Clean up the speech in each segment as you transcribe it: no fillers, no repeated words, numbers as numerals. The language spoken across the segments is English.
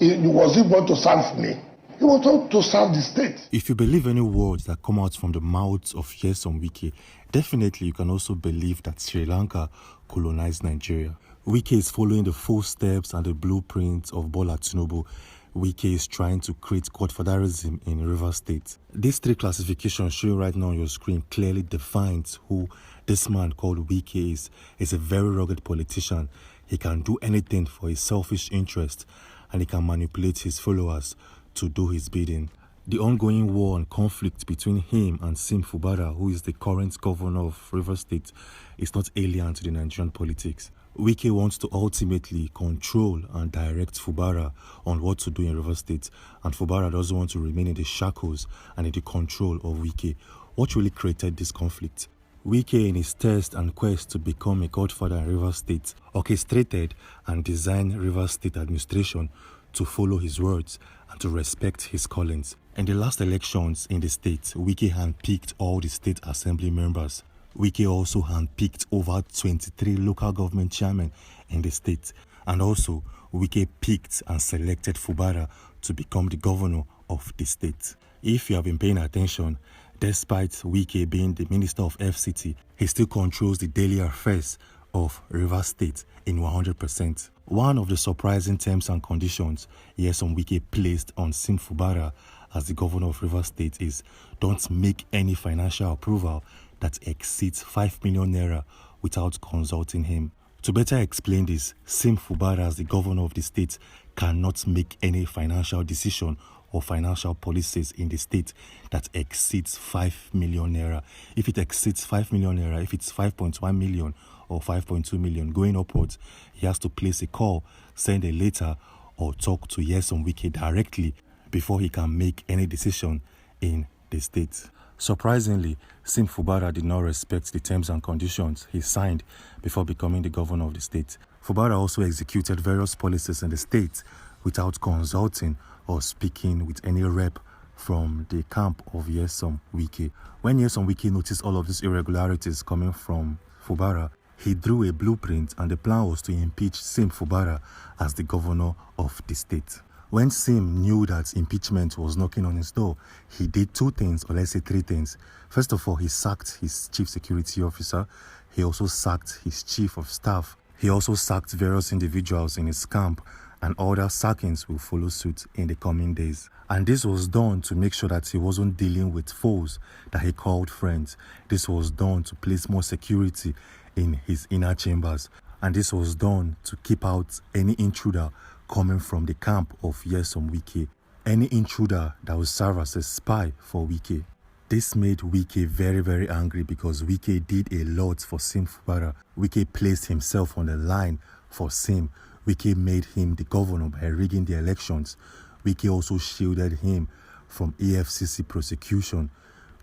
Was he born to serve me? He was born to serve the state. If you believe any words that come out from the mouths of Nyesom Wike, definitely you can also believe that Sri Lanka colonized Nigeria. Wike is following the footsteps and the blueprints of Bola Tinubu. Wike is trying to create godfatherism in Rivers State. These three classifications showing right now on your screen clearly defines who this man called Wike is. He's a very rugged politician. He can do anything for his selfish interest, and he can manipulate his followers to do his bidding. The ongoing war and conflict between him and Sim Fubara, who is the current governor of Rivers State, is not alien to the Nigerian politics. Wike wants to ultimately control and direct Fubara on what to do in Rivers State, and Fubara doesn't want to remain in the shackles and in the control of Wike. What really created this conflict? Wike, in his thirst and quest to become a godfather in Rivers State, orchestrated and designed Rivers State administration to follow his words and to respect his callings. In the last elections in the state, Wike handpicked all the state assembly members. Wike also handpicked over 23 local government chairmen in the state. And also, Wike picked and selected Fubara to become the governor of the state. If you have been paying attention, despite Wike being the Minister of FCT, he still controls the daily affairs of Rivers State in 100%. One of the surprising terms and conditions Nyesom Wike placed on Sim Fubara as the governor of Rivers State is don't make any financial approval that exceeds 5 million naira without consulting him. To better explain this, Sim Fubara as the governor of the state cannot make any financial decision or financial policies in the state that exceeds 5 million naira. If it exceeds 5 million naira, if it's 5.1 million or 5.2 million going upwards, he has to place a call, send a letter, or talk to Nyesom Wike directly before he can make any decision in the state. Surprisingly, Sim Fubara did not respect the terms and conditions he signed before becoming the governor of the state. Fubara also executed various policies in the state without consulting or speaking with any rep from the camp of Nyesom Wike. When Nyesom Wike noticed all of these irregularities coming from Fubara, he drew a blueprint, and the plan was to impeach Sim Fubara as the governor of the state. When Sim knew that impeachment was knocking on his door, he did two things, or let's say three things. First of all, he sacked his chief security officer. He also sacked his chief of staff. He also sacked various individuals in his camp, and other sackings will follow suit in the coming days. And this was done to make sure that he wasn't dealing with foes that he called friends. This was done to place more security in his inner chambers. And this was done to keep out any intruder coming from the camp of Nyesom Wike. Any intruder that would serve as a spy for Wike. This made Wike very, very angry because Wike did a lot for Sim Fubara. Wike placed himself on the line for Sim. Wike made him the governor by rigging the elections. Wike also shielded him from EFCC prosecution.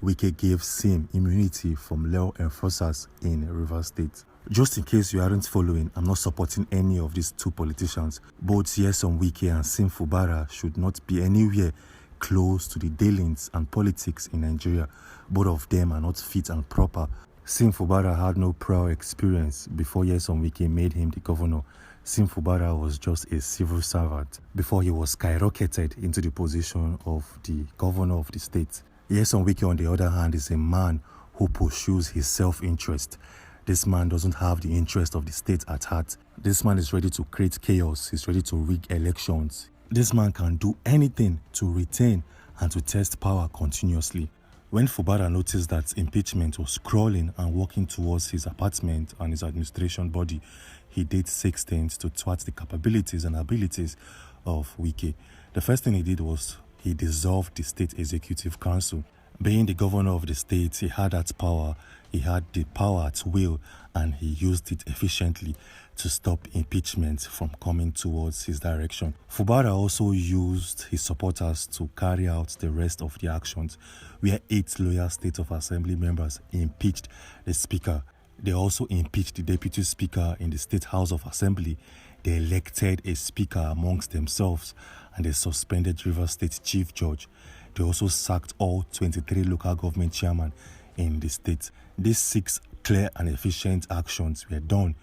Wike gave Sim immunity from law enforcers in Rivers State. Just in case you aren't following, I'm not supporting any of these two politicians. Both Nyesom Wike and Sim Fubara should not be anywhere close to the dealings and politics in Nigeria. Both of them are not fit and proper. Sim Fubara had no prior experience before Nyesom Wike made him the governor. Sim Fubara was just a civil servant before he was skyrocketed into the position of the governor of the state. Nyesom Wike, on the other hand, is a man who pursues his self-interest. This man doesn't have the interest of the state at heart. This man is ready to create chaos. He's ready to rig elections. This man can do anything to retain and to test power continuously. When Fubara noticed that impeachment was crawling and walking towards his apartment and his administration body, he did 6 things to thwart the capabilities and abilities of Wike. The first thing he did was he dissolved the state executive council. Being the governor of the state, he had that power. He had the power at will, and he used it efficiently to stop impeachment from coming towards his direction. Fubara also used his supporters to carry out the rest of the actions, where 8 loyal State of Assembly members impeached the speaker. They also impeached the deputy speaker in the State House of Assembly. They elected a speaker amongst themselves, and they suspended Rivers State Chief Judge. They also sacked all 23 local government chairmen in the state. These 6 clear and efficient actions were done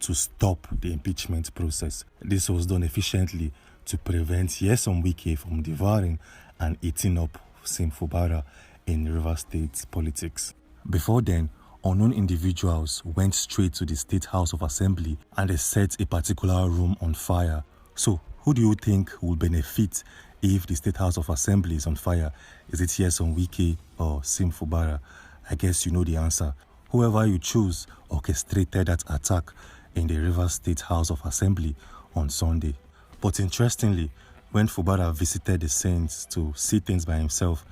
to stop the impeachment process. This was done efficiently to prevent Nyesom Wike from devouring and eating up Fubara in River State politics. Before then, unknown individuals went straight to the State House of Assembly and they set a particular room on fire. So, who do you think will benefit if the State House of Assembly is on fire? Is it Nyesom Wike or Fubara? I guess you know the answer. Whoever you choose orchestrated that attack in the River State House of Assembly on Sunday. But interestingly, when Fubara visited the scenes to see things by himself,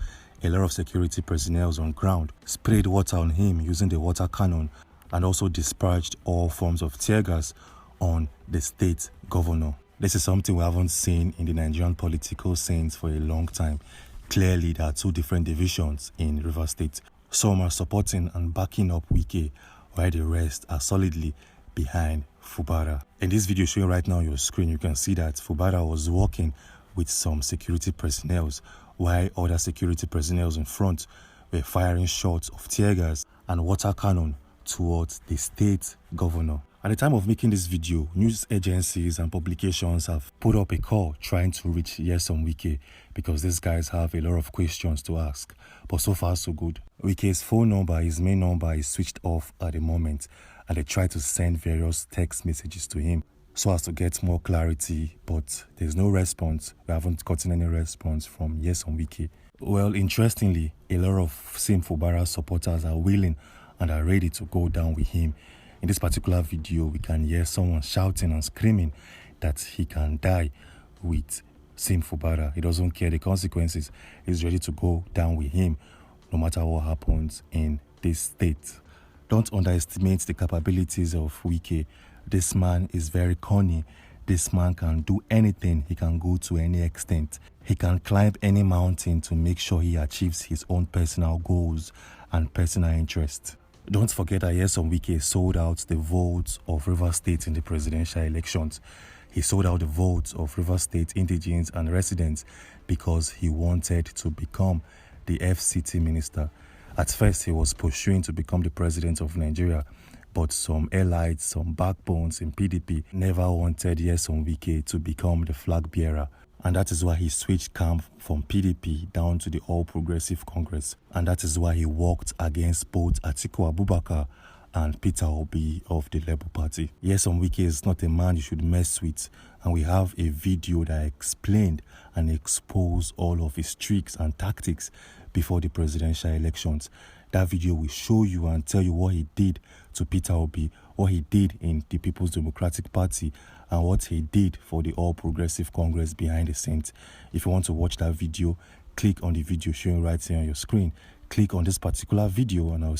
a lot of security personnel on ground sprayed water on him using the water cannon and also discharged all forms of tear gas on the state governor. This is something we haven't seen in the Nigerian political scenes for a long time. Clearly, there are two different divisions in River State. Some are supporting and backing up Wike, while the rest are solidly behind Fubara. In this video showing right now on your screen, you can see that Fubara was walking with some security personnel, while other security personnel in front were firing shots of tear gas and water cannon towards the state governor. At the time of making this video, news agencies and publications have put up a call trying to reach Nyesom Wike because these guys have a lot of questions to ask. But so far, so good. Wike's phone number, his main number, is switched off at the moment, and they try to send various text messages to him so as to get more clarity, but there's no response. We haven't gotten any response from Nyesom Wike. Well, interestingly, a lot of Fubara supporters are willing and are ready to go down with him. In this particular video, we can hear someone shouting and screaming that he can die with Fubara. He doesn't care the consequences. He's ready to go down with him no matter what happens in this state. Don't underestimate the capabilities of Wike. This man is very cunning. This man can do anything. He can go to any extent. He can climb any mountain to make sure he achieves his own personal goals and personal interests. Don't forget that Nyesom Wike sold out the votes of River State in the presidential elections. He sold out the votes of River State indigents and residents because he wanted to become the FCT minister. At first, he was pursuing to become the president of Nigeria, but some elites, some backbones in PDP never wanted Nyesom Wike to become the flag bearer. And that is why he switched camp from PDP down to the All Progressive Congress. And that is why he worked against both Atiku Abubakar and Peter Obi of the Labour Party. Nyesom Wike is not a man you should mess with. And we have a video that explained and exposed all of his tricks and tactics before the presidential elections. That video will show you and tell you what he did to Peter Obi, what he did in the People's Democratic Party, and what he did for the All Progressive Congress behind the scenes. If you want to watch that video, click on the video showing right here on your screen. Click on this particular video and I'll